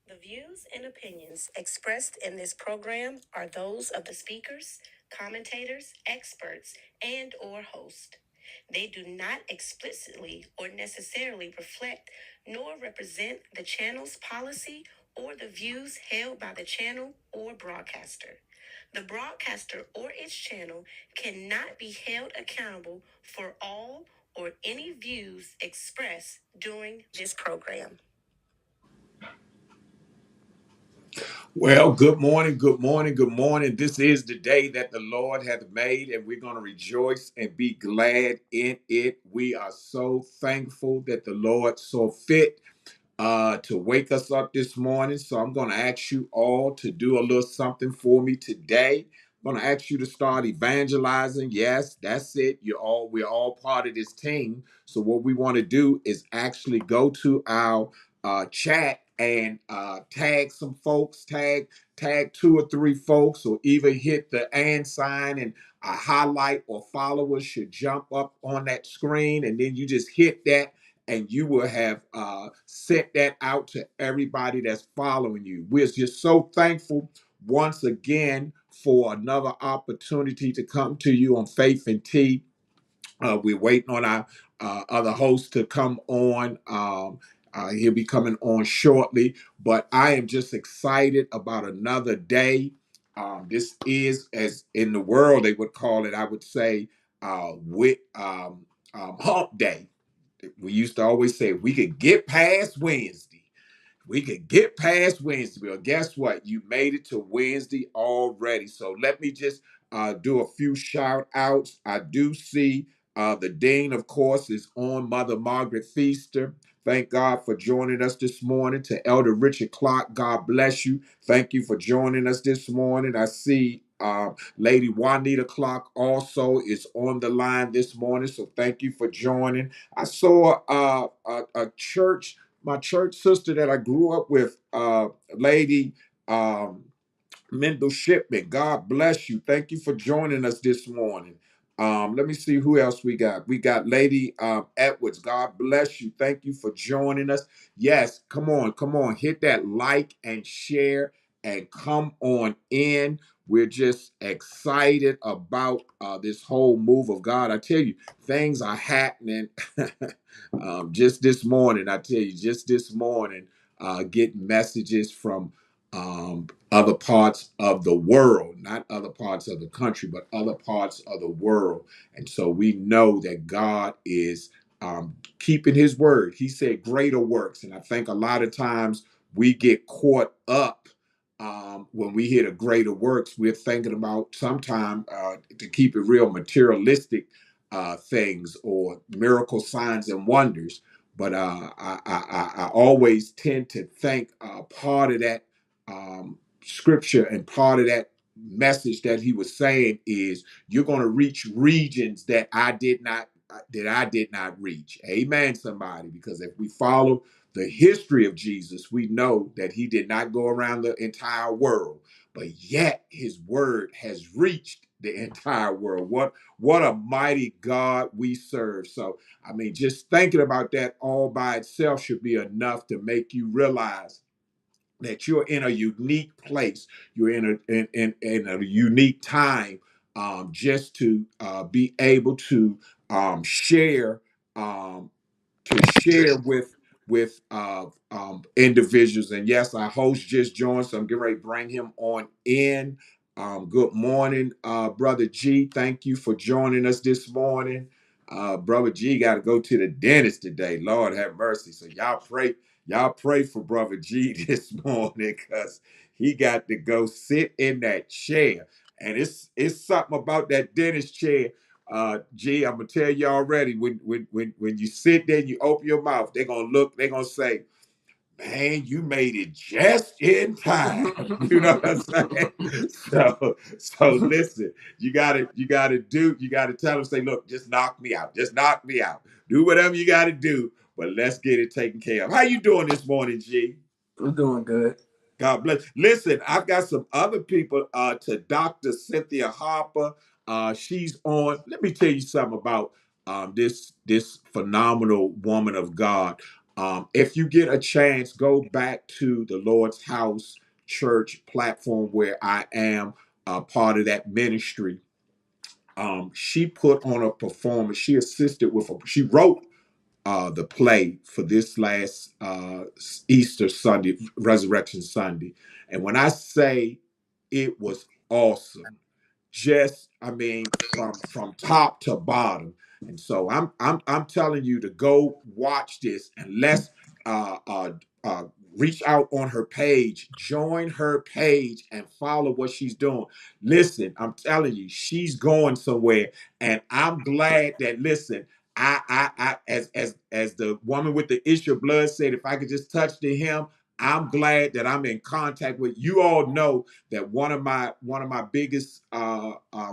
The views and opinions expressed in this program are those of the speakers, commentators, experts, and/or host. They do not explicitly or necessarily reflect nor represent the channel's policy or the views held by the channel or broadcaster. The broadcaster or its channel cannot be held accountable for all or any views expressed during this program. Well, good morning, good morning, good morning. This is the day that the Lord hath made, and we're going to rejoice and be glad in it. We are so thankful that the Lord saw fit to wake us up this morning. So I'm going to ask you all to do a little something for me today. I'm going to ask you to start evangelizing. Yes, that's it. We're all part of this team. So what we want to do is actually go to our chat and tag some folks, tag two or three folks, or even hit the and sign, and a highlight or followers should jump up on that screen, and then you just hit that and you will have sent that out to everybody that's following you. We're just so thankful once again for another opportunity to come to you on Faith and Tea. We're waiting on our other host to come on. He'll be coming on shortly, but I am just excited about another day. This is, as in the world they would call it, I would say, hump day. We used to always say we could get past Wednesday. We could get past Wednesday. Well, guess what? You made it to Wednesday already. So let me just do a few shout outs. I do see the Dean, of course, is on, Mother Margaret Feaster. Thank God for joining us this morning. To Elder Richard Clark, God bless you. Thank you for joining us this morning. I see Lady Juanita Clark also is on the line this morning. So thank you for joining. I saw my church sister that I grew up with, Lady Mendel Shipman. God bless you. Thank you for joining us this morning. Let me see who else we got. We got Lady Edwards. God bless you. Thank you for joining us. Yes, come on. Hit that like and share and come on in. We're just excited about this whole move of God. I tell you, things are happening. Just this morning, getting messages from other parts of the world, not other parts of the country, but other parts of the world. And so we know that God is keeping his word. He said greater works. And I think a lot of times we get caught up when we hear the greater works. We're thinking about sometime, to keep it real, materialistic things or miracle signs and wonders. But I always tend to think part of that scripture and part of that message that he was saying is you're going to reach regions that I did not reach. Amen, somebody. Because if we follow the history of Jesus, we know that he did not go around the entire world, but yet his word has reached the entire world. What a mighty God we serve. So, I mean, just thinking about that all by itself should be enough to make you realize that you're in a unique place. You're in a unique time, just to be able to share, um, with individuals. And yes, our host just joined, so I'm getting ready to bring him on in. Good morning, Brother G. Thank you for joining us this morning. Brother G got to go to the dentist today. Lord have mercy. So y'all pray for Brother G this morning, because he got to go sit in that chair. And it's something about that dentist chair. G, I'm gonna tell you already. When you sit there, and you open your mouth, they're gonna look. They're gonna say, "Man, you made it just in time." You know what I'm saying? So listen. You gotta tell them. Say, "Look, just knock me out. Just knock me out. Do whatever you gotta do, but let's get it taken care of." How you doing this morning, G? I'm doing good. God bless. Listen, I've got some other people, to Dr. Cynthia Harper. She's on. Let me tell you something about this phenomenal woman of God. If you get a chance, go back to the Lord's House Church platform where I am part of that ministry. She put on a performance. She assisted with she wrote the play for this last Easter Sunday, Resurrection Sunday. And when I say it was awesome, just, I mean, from top to bottom. And so I'm telling you to go watch this, and let's uh uh uh reach out on her page, join her page, and follow what she's doing. Listen, I'm telling you, she's going somewhere. And I'm glad that, listen, as the woman with the issue of blood said, if I could just touch the hem, I'm glad that I'm in contact with you. All know that one of my biggest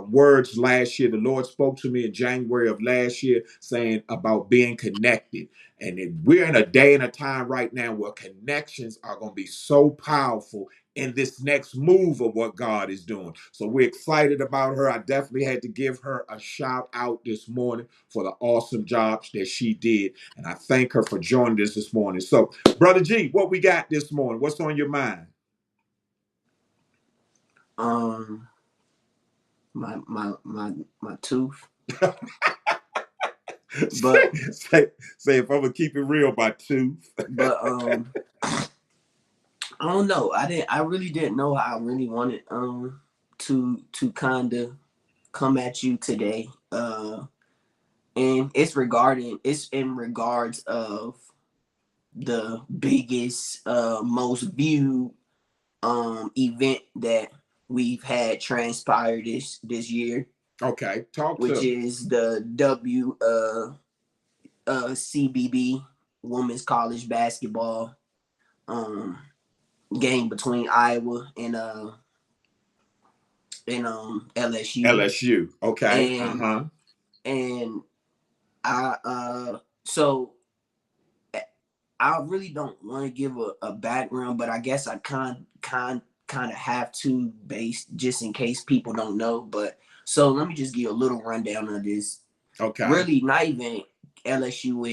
words last year, the Lord spoke to me in January of last year, saying about being connected. And we're in a day and a time right now where connections are going to be so powerful in this next move of what God is doing. So we're excited about her. I definitely had to give her a shout out this morning for the awesome jobs that she did. And I thank her for joining us this morning. So, Brother G, what we got this morning? What's on your mind? Um, my tooth, but say if I'm gonna keep it real, my tooth. but I don't know. I really didn't know how I really wanted to kind of come at you today. And it's in regards of the biggest most viewed event that we've had transpire this year, Okay, talk which to me. is the CBB women's college basketball um game between Iowa and LSU. LSU. Okay. And Uh-huh. and I so I really don't want to give a background, but I guess I kind of have to, base just in case people don't know. But so let me just give you a little rundown of this. Okay. Really, not even LSU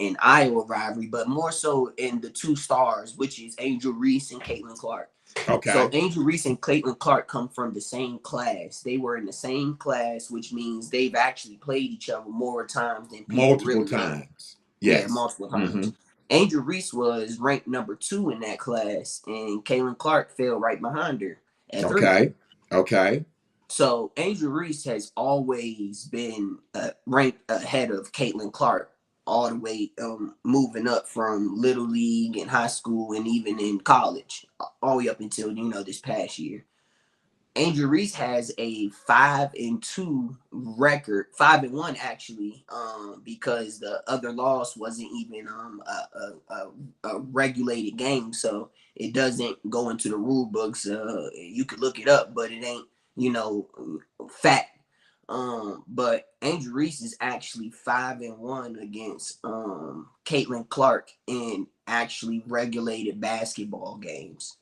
and Iowa rivalry, but more so in the two stars, which is Angel Reese and Caitlin Clark. So Okay. Angel Reese and Caitlin Clark come from the same class. They were in the same class, which means they've actually played each other more times than people Multiple really know. times. Yeah, Yes. multiple Mm-hmm. times. Angel Reese was ranked number 2 in that class, and Caitlin Clark fell right behind her at 3. Okay. Okay. So Angel Reese has always been ranked ahead of Caitlin Clark, all the way moving up from little league and high school and even in college, all the way up until this past year. Angel Reese has a 5-2 record, 5-1 actually, because the other loss wasn't even a regulated game, so it doesn't go into the rule books. You could look it up, but it ain't fact. But Angel Reese is actually 5-1 against Caitlin Clark in actually regulated basketball games.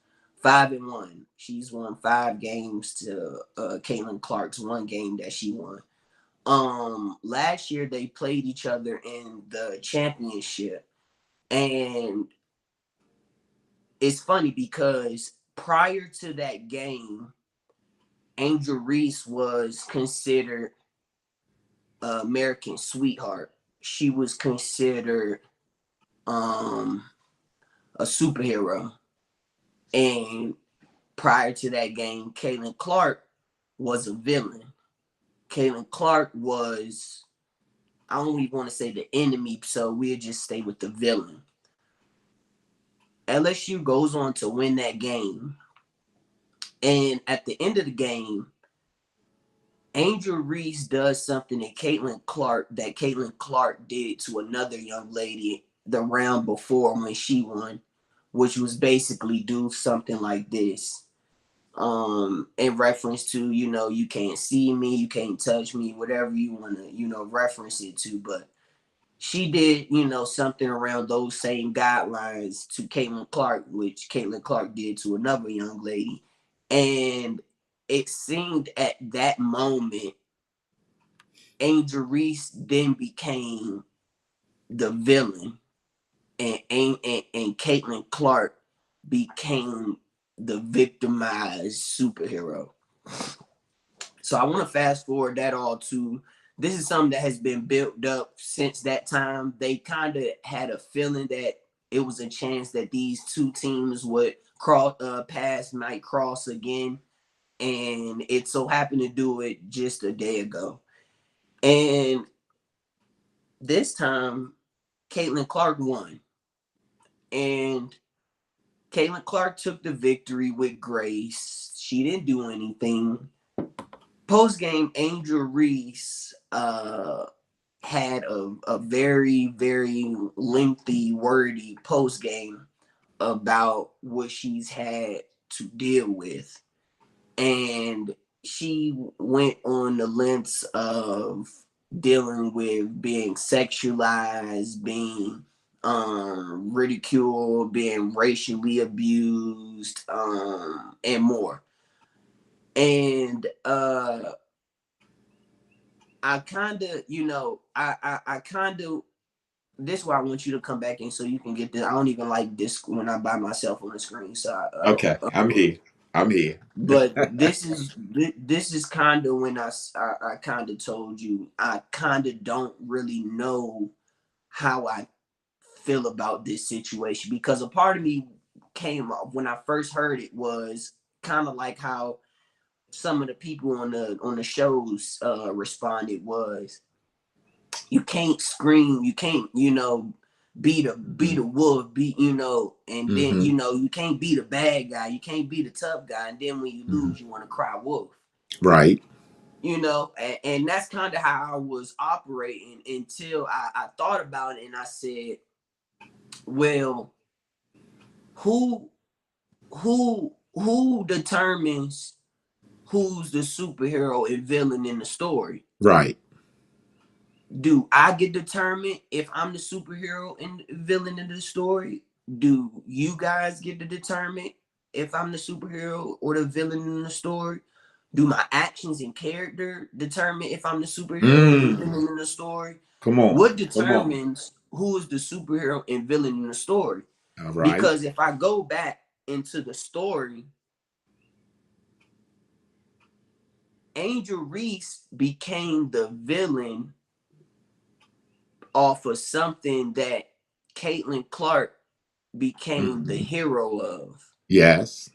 5-1. She's won 5 games to Caitlin Clark's 1 game that she won. Last year they played each other in the championship, and it's funny because prior to that game, Angel Reese was considered American sweetheart. She was considered um a superhero. And prior to that game, Caitlin Clark was a villain. Caitlin Clark was, I don't even want to say the enemy, so we'll just stay with the villain. LSU goes on to win that game. And at the end of the game, Angel Reese does something that Caitlin Clark did to another young lady the round before when she won, which was basically do something like this. In reference to, you can't see me, you can't touch me, whatever you want to, reference it to. But she did, something around those same guidelines to Caitlin Clark, which Caitlin Clark did to another young lady. And it seemed at that moment Angel Reese then became the villain, and Caitlin Clark became the victimized superhero. So I want to fast forward that all to, this is something that has been built up since that time. They kind of had a feeling that it was a chance that these two teams would might cross again, and it so happened to do it just a day ago. And this time, Caitlin Clark won, and Caitlin Clark took the victory with grace. She didn't do anything. Post game, Angel Reese had a very, very lengthy, wordy post game about what she's had to deal with. And she went on the lengths of dealing with being sexualized, being ridiculed, being racially abused, and more. And I kind of, I kind of, this is why I want you to come back in so you can get this. I don't even like this when I'm by myself on the screen. So, Okay, I'm here. I'm here. but this is kind of when I kind of told you I kind of don't really know how I feel about this situation, because a part of me came up when I first heard it was kind of like how some of the people on the shows responded was, you can't scream, you can't, be the wolf, and then Mm-hmm. you can't be the bad guy, you can't be the tough guy, and then when you Mm-hmm. lose, you want to cry wolf. Right. And that's kind of how I was operating until I thought about it, and I said, well, who who determines who's the superhero and villain in the story? Right. Do I get determined if I'm the superhero and villain in the story? Do you guys get to determine if I'm the superhero or the villain in the story? Do my actions and character determine if I'm the superhero and the Mm. villain in the story? Come on. What Come on. determines who is the superhero and villain in the story? All right. Because if I go back into the story, Angel Reese became the villain off of something that Caitlin Clark became the Mm-hmm. hero of. Yes.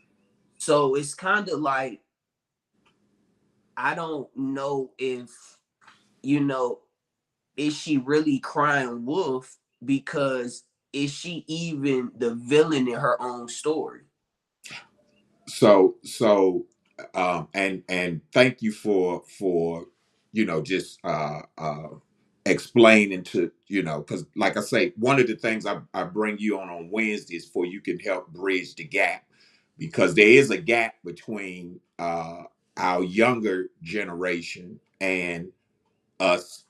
So it's kind of like, I don't know if, you know, is she really crying wolf, because is she even the villain in her own story? And thank you for just explaining to, because like I say, one of the things I bring you on Wednesdays for you can help bridge the gap, because there is a gap between our younger generation and us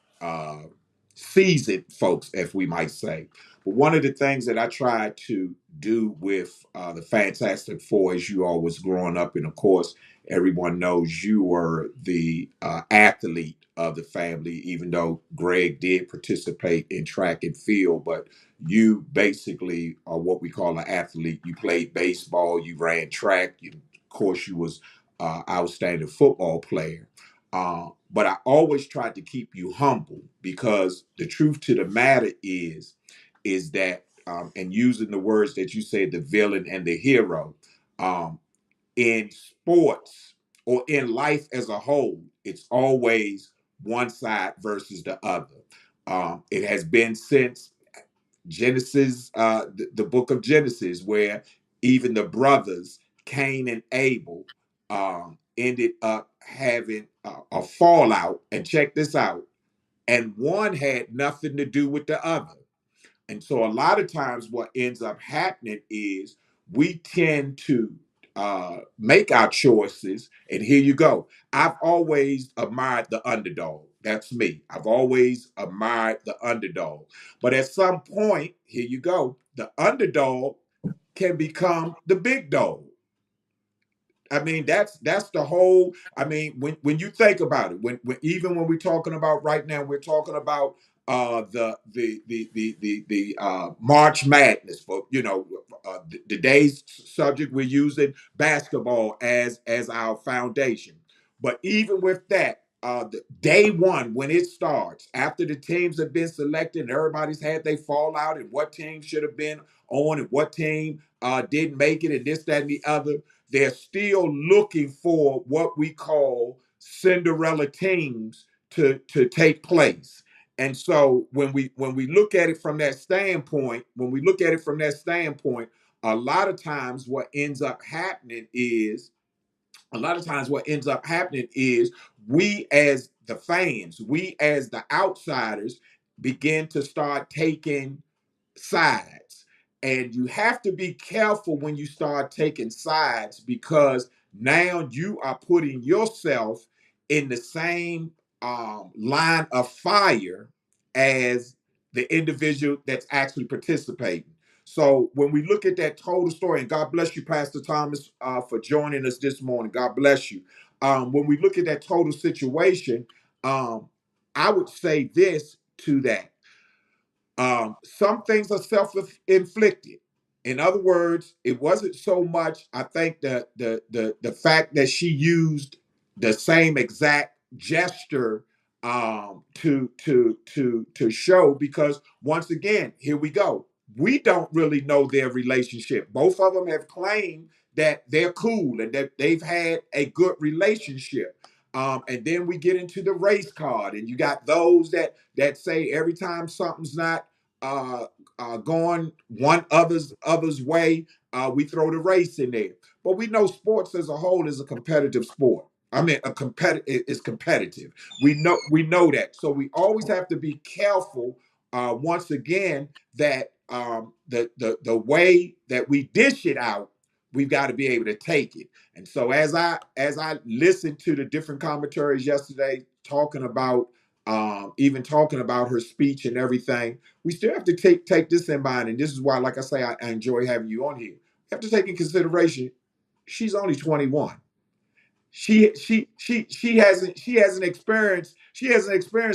seasoned folks, as we might say. But one of the things that I tried to do with the Fantastic Four as you all was growing up, and of course, everyone knows you were the athlete of the family, even though Greg did participate in track and field, but you basically are what we call an athlete. You played baseball, you ran track, of course, you was outstanding football player. But I always tried to keep you humble because the truth to the matter is that, and using the words that you said, the villain and the hero, um, in sports or in life as a whole, it's always one side versus the other. It has been since Genesis, the book of Genesis, where even the brothers, Cain and Abel, ended up having a fallout. And check this out. And one had nothing to do with the other. And so a lot of times what ends up happening is we tend to make our choices. And here you go. I've always admired the underdog. That's me. I've always admired the underdog. But at some point, here you go, the underdog can become the big dog. I mean, that's the whole. I mean, when you think about it, when even when we're talking about right now, we're talking about the March Madness for today's subject. We're using basketball as our foundation, but even with that. The day one when it starts after the teams have been selected and everybody's had their fallout and what team should have been on and what team didn't make it and this that and the other, they're still looking for what we call Cinderella teams to take place. And so when we look at it from that standpoint, a lot of times what ends up happening is we as the fans, we as the outsiders begin to start taking sides. And you have to be careful when you start taking sides because now you are putting yourself in the same line of fire as the individual that's actually participating. So when we look at that total story, and God bless you, Pastor Thomas, for joining us this morning. God bless you. When we look at that total situation, um, I would say this to that. Some things are self-inflicted. In other words, it wasn't so much. I think that the fact that she used the same exact gesture to show because once again, here we go. We don't really know their relationship. Both of them have claimed that they're cool and that they've had a good relationship. And then we get into the race card, and you got those that say every time something's not uh, going one other's way, we throw the race in there. But we know sports as a whole is a competitive sport. I mean, a competitive is competitive. We know that. So we always have to be careful. Once again, that the way that we dish it out, we've got to be able to take it. And so as I listened to the different commentaries yesterday, even talking about her speech and everything, we still have to take this in mind. And this is why, like I say, I enjoy having you on here. You have to take in consideration she's only 21. She hasn't experienced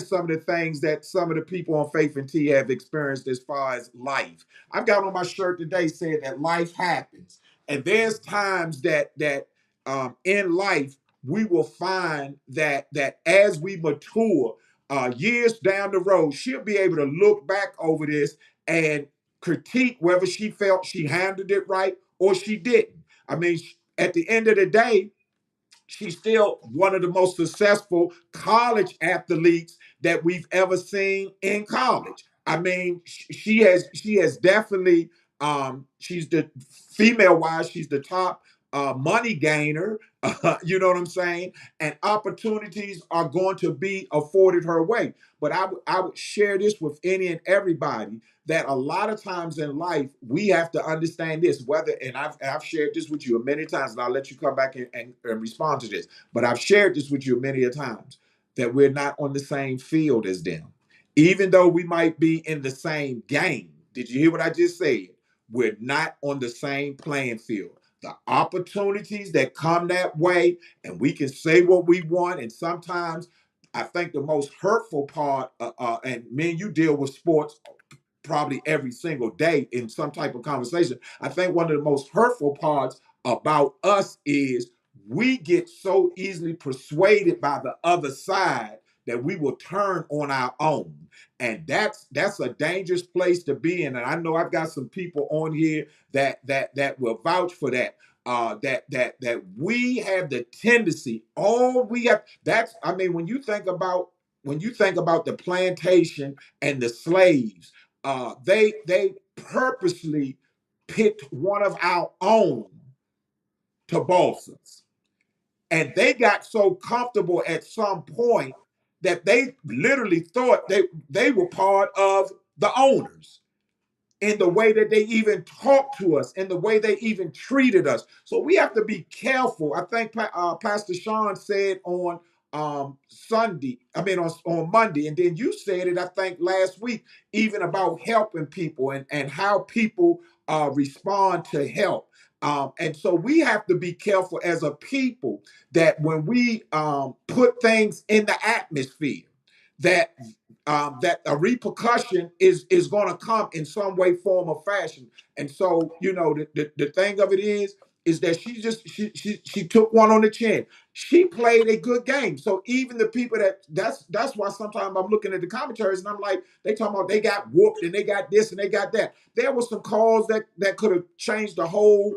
some of the things that some of the people on Faith and Tea have experienced as far as life. I've got on my shirt today saying that life happens, and there's times that in life we will find that as we mature, years down the road, she'll be able to look back over this and critique whether she felt she handled it right or she didn't. I mean, at the end of the day, she's still one of the most successful college athletes that we've ever seen in college. I mean, she has definitely she's the female wise, she's the top money gainer. You know what I'm saying? And opportunities are going to be afforded her way. But I would share this with any and everybody that a lot of times in life we have to understand this. Whether and I've shared this with you many times, and I'll let you come back and respond to this. But I've shared this with you many a times that we're not on the same field as them. Even though we might be in the same game, did you hear what I just said? We're not on the same playing field. The opportunities that come that way, and we can say what we want, and sometimes I think the most hurtful part, and me and you deal with sports probably every single day in some type of conversation. I think one of the most hurtful parts about us is we get so easily persuaded by the other side that we will turn on our own. And that's a dangerous place to be in. And I know I've got some people on here that will vouch for that. That we have the tendency, all we have, that's, I mean, when you think about the plantation and the slaves, they purposely picked one of our own to boss us. And they got so comfortable at some point that they literally thought they were part of the owners in the way that they even talked to us, in the way they even treated us. So we have to be careful. I think Pastor Sean said on on Monday, and then you said it, I think, last week, even about helping people and how people respond to help. And so we have to be careful as a people that when we put things in the atmosphere, that that a repercussion is going to come in some way, form, or fashion. And so, you know, the thing of it is that she took one on the chin. She played a good game. So even the people that's why sometimes I'm looking at the commentaries and I'm like, they talking about they got whooped and they got this and they got that. There were some calls that could have changed the whole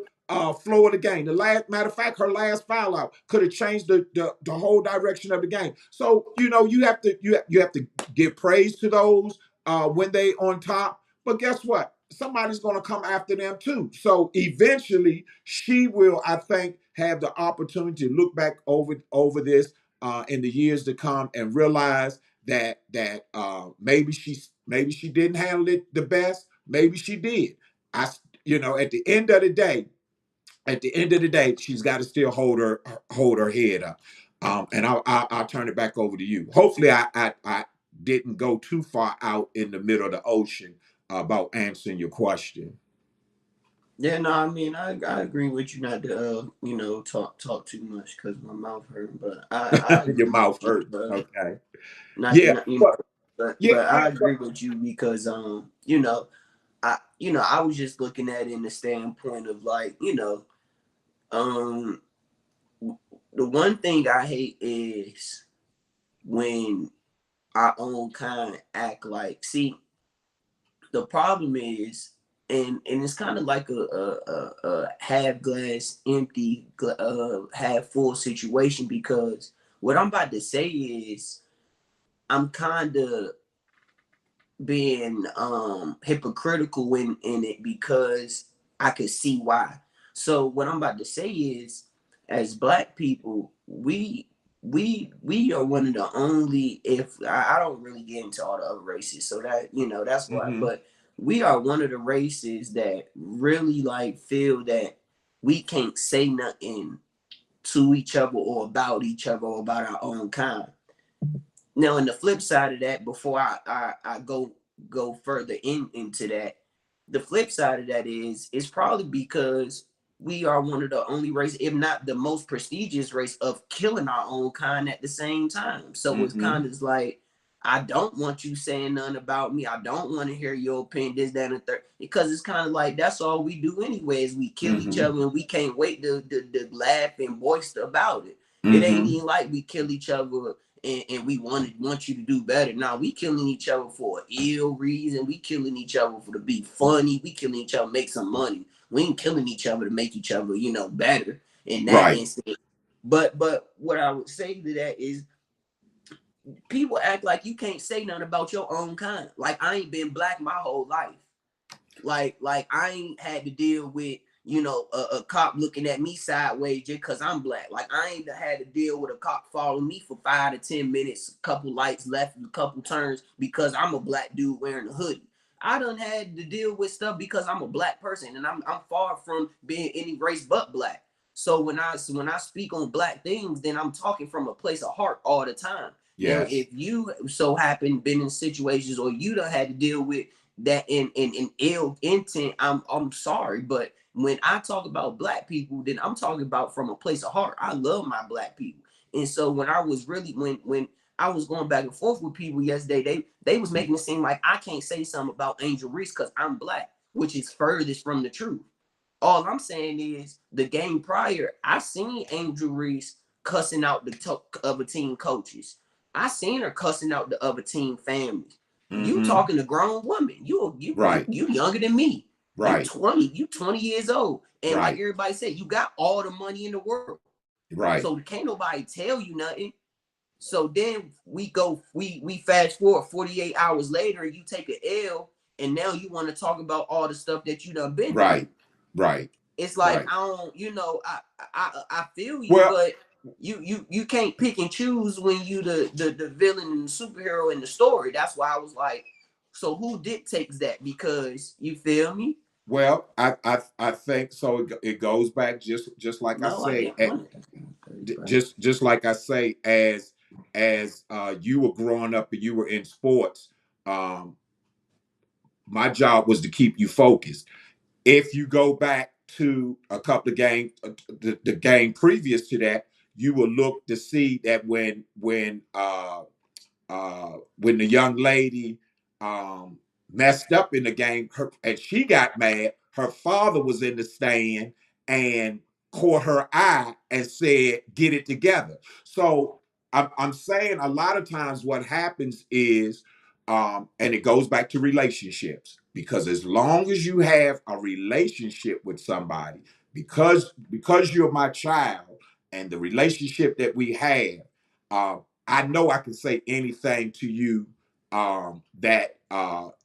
flow of the game. The last matter of fact, her last foul out could have changed the whole direction of the game. So you know you have to give praise to those when they on top. But guess what? Somebody's going to come after them too. So eventually, she will, I think, have the opportunity to look back over this in the years to come and realize that maybe she didn't handle it the best. Maybe she did. I you know at the end of the day, she's got to still hold her head up. And I'll turn it back over to you. Hopefully, I didn't go too far out in the middle of the ocean about answering your question. Yeah, no, I mean, I agree with you not to, talk too much because my mouth hurt. But I Your agree mouth with hurts. you, Okay. not, Yeah, not but yeah, but yeah, I but agree with you because, I was just looking at it in the standpoint of like, um, the one thing I hate is when our own kind act like, see, the problem is, and it's kind of like a half glass empty, half full situation because what I'm about to say is I'm kind of being hypocritical in it because I could see why. So what I'm about to say is, as Black people, we are one of the only, if I don't really get into all the other races, so that that's why, hmm but we are one of the races that really like feel that we can't say nothing to each other or about each other or about our own kind. Now, on the flip side of that, before I go further into that, the flip side of that is probably because we are one of the only race, if not the most prestigious race, of killing our own kind at the same time. So it's hmm kind of like, I don't want you saying nothing about me. I don't want to hear your opinion, this, that, and the third. Because it's kind of like that's all we do anyway, is we kill each hmm other and we can't wait to laugh and boister about it. It ain't hmm even like we kill each other and we want you to do better. Now we killing each other for an ill reason. We killing each other for to be funny. We killing each other to make some money. We ain't killing each other to make each other, better in that Right. instant. But what I would say to that is people act like you can't say nothing about your own kind. Like I ain't been Black my whole life. Like I ain't had to deal with a cop looking at me sideways just because I'm Black. Like I ain't had to deal with a cop following me for 5 to 10 minutes, a couple lights left, a couple turns because I'm a Black dude wearing a hoodie. I done had to deal with stuff because I'm a Black person and I'm far from being any race but Black. So when I speak on Black things, then I'm talking from a place of heart all the time. Now, Yes. if you so happen been in situations or you done had to deal with that in ill intent, I'm sorry, but when I talk about black people, then I'm talking about from a place of heart. I love my black people, and so when I was really when I was going back and forth with people yesterday, they was making it seem like I can't say something about Angel Reese because I'm black, which is furthest from the truth. All I'm saying is the game prior, I seen Angel Reese cussing out the other team coaches. I seen her cussing out the other team families. You Mm-hmm. talking to grown woman. Right. You younger than me. Right. You 20 years old. And like Right. everybody said, you got all the money in the world. Right. So can't nobody tell you nothing. So then we fast forward 48 hours later, and you take an L, and now you want to talk about all the stuff that you done been through. Right. Right. It's like Right. I don't, I feel you, Well, but you can't pick and choose when you the villain and the superhero in the story. That's why I was like, so who dictates that? Because you feel me? I think so. It goes back just like I No, I say, didn't want it. just like I say, as you were growing up and you were in sports, um, my job was to keep you focused. If you go back to a couple of games, the game previous to that, you will look to see that when the young lady um, messed up in the game, and she got mad. Her father was in the stand and caught her eye and said, "Get it together." So I'm saying a lot of times what happens is, and it goes back to relationships, because as long as you have a relationship with somebody, because you're my child, and the relationship that we have. I know I can say anything to you that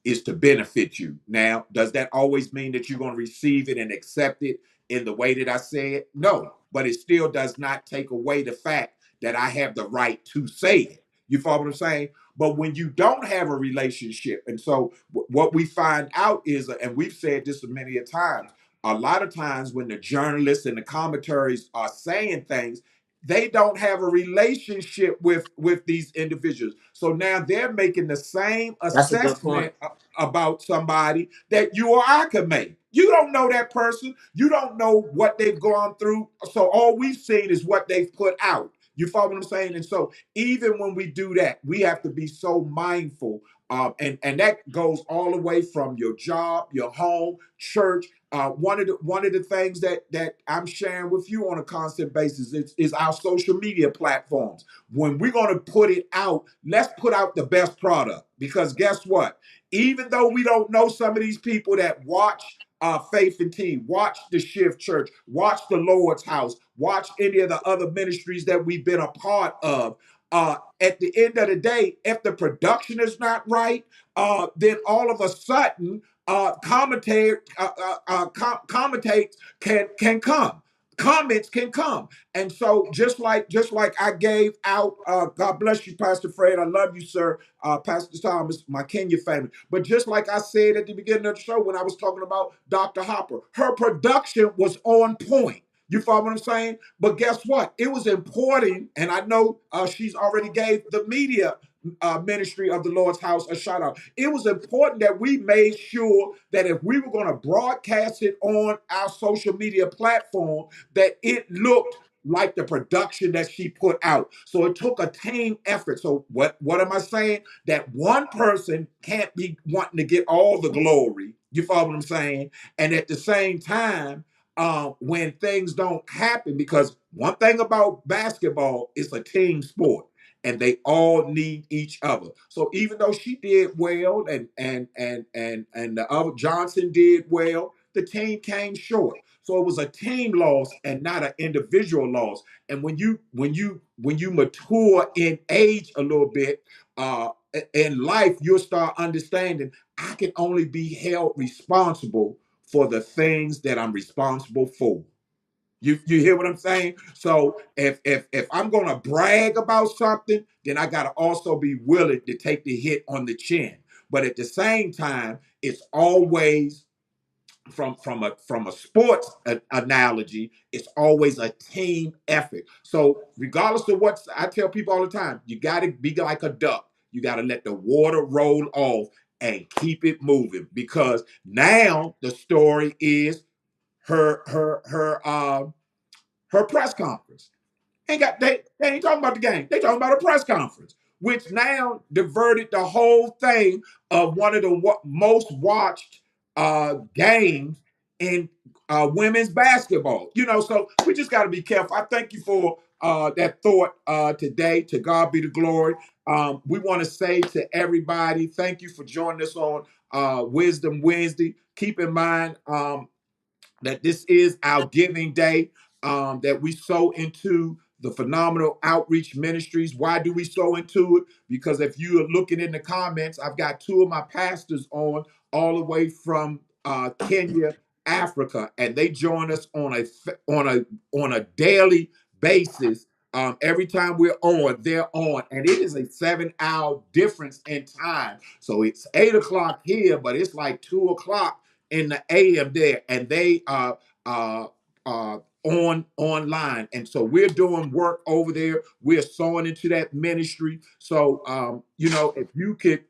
is to benefit you. Now, does that always mean that you're going to receive it and accept it in the way that I say it? No, but it still does not take away the fact that I have the right to say it. You follow what I'm saying? But when you don't have a relationship, and so what we find out is, and we've said this many a times, a lot of times when the journalists and the commentaries are saying things, they don't have a relationship with these individuals, so now they're making the same That's a good point. assessment about somebody that you or I could make. You don't know that person, you don't know what they've gone through, so all we've seen is what they've put out. You follow what I'm saying? And so even when we do that, we have to be so mindful, and that goes all the way from your job, your home, church. One of the things that I'm sharing with you on a constant basis is our social media platforms. When we're going to put it out, let's put out the best product, because guess what? Even though we don't know some of these people that watch Faith and Team, watch the Shift Church, watch the Lord's House, watch any of the other ministries that we've been a part of. At the end of the day, if the production is not right, then all of a sudden commentates can come. Comments can come. And so just like I gave out, God bless you, Pastor Fred. I love you, sir. Pastor Thomas, my Kenya family. But just like I said at the beginning of the show when I was talking about Dr. Hopper, her production was on point. You follow what I'm saying? But guess what? It was important, and I know she's already gave the media ministry of the Lord's House a shout out. It was important that we made sure that if we were going to broadcast it on our social media platform, that it looked like the production that she put out. So it took a team effort. So what am I saying? That one person can't be wanting to get all the glory. You follow what I'm saying? And at the same time, when things don't happen, because one thing about basketball is a team sport, and they all need each other. So even though she did well, and the other Johnson did well, the team came short. So it was a team loss and not an individual loss. And when you mature in age a little bit, in life, you'll start understanding I can only be held responsible for the things that I'm responsible for. You hear what I'm saying? So if I'm gonna brag about something, then I gotta also be willing to take the hit on the chin. But at the same time, it's always from a sports analogy, it's always a team effort. So regardless of what I tell people all the time, you got to be like a duck. You got to let the water roll off and keep it moving, because now the story is her press conference. They ain't talking about the game. They talking about a press conference, which now diverted the whole thing of one of the most watched games in women's basketball. So we just got to be careful. I thank you for that thought today. To God be the glory. We want to say to everybody, thank you for joining us on Wisdom Wednesday. Keep in mind, that this is our giving day, that we sow into the Phenomenal Outreach Ministries. Why do we sow into it? Because if you are looking in the comments, I've got two of my pastors on all the way from Kenya, Africa, and they join us on a daily basis. Every time we're on, they're on, and it is a 7-hour difference in time. So it's 8 o'clock here, but it's like 2 o'clock in the AM there, and they are online, and so we're doing work over there. We're sowing into that ministry. So if you could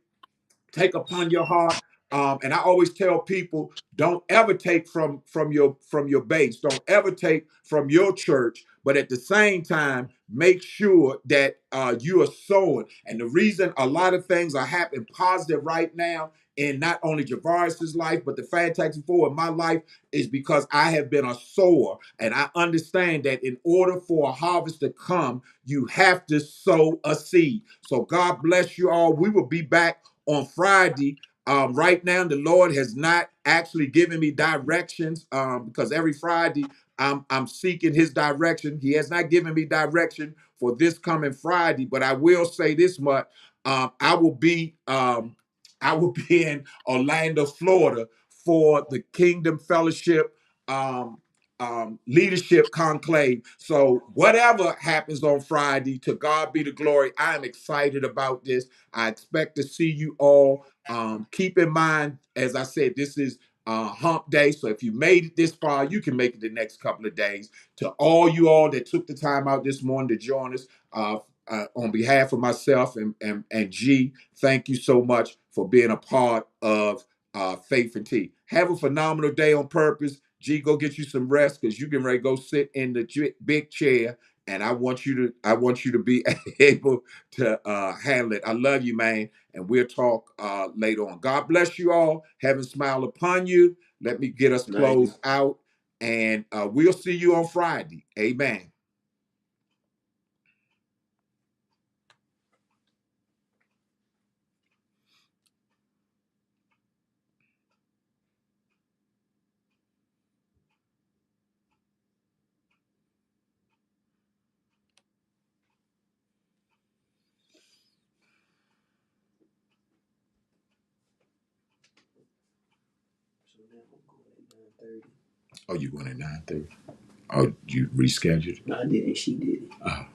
take upon your heart. And I always tell people, don't ever take from your base, don't ever take from your church, but at the same time, make sure that you are sowing. And the reason a lot of things are happening positive right now in not only Javaris's life, but the Fantastic Four in my life, is because I have been a sower. And I understand that in order for a harvest to come, you have to sow a seed. So God bless you all. We will be back on Friday. Right now, the Lord has not actually given me directions, because every Friday I'm seeking His direction. He has not given me direction for this coming Friday, but I will say this much: I will be in Orlando, Florida, for the Kingdom Fellowship leadership conclave. So whatever happens on Friday, to God be the glory. I am excited about this. I expect to see you all. Keep in mind, as I said, this is hump day. So if you made it this far, you can make it the next couple of days. To all you all that took the time out this morning to join us, on behalf of myself and G, thank you so much for being a part of Faith and Tea. Have a phenomenal day on purpose. G, go get you some rest, because you can ready to go sit in the big chair, and I want you to be able to handle it. I love you, man, and we'll talk later on. God bless you all. Heaven smile upon you. Let me get us closed out, and we'll see you on Friday. Amen. So now I'm going at 9:30. Oh, you going at 9:30? Oh, you rescheduled? No, I didn't. She did it. Oh.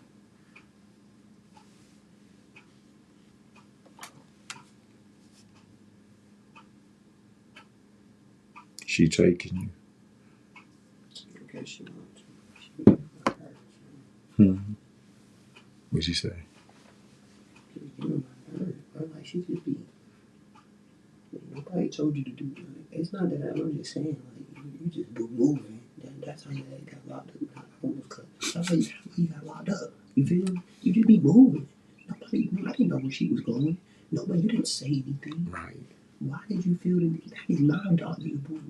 She taking you? Okay, she wants to. What'd she say? She was getting on my nerves. I'm like, she just be. Nobody told you to do that. It's not that I'm just saying, like, you just be moving. That's how you got locked up. That's how you got locked up. You feel me? You just be moving. Nobody know where she was going. Nobody, you didn't say anything. Right. Why did you feel that his mind taught you to move?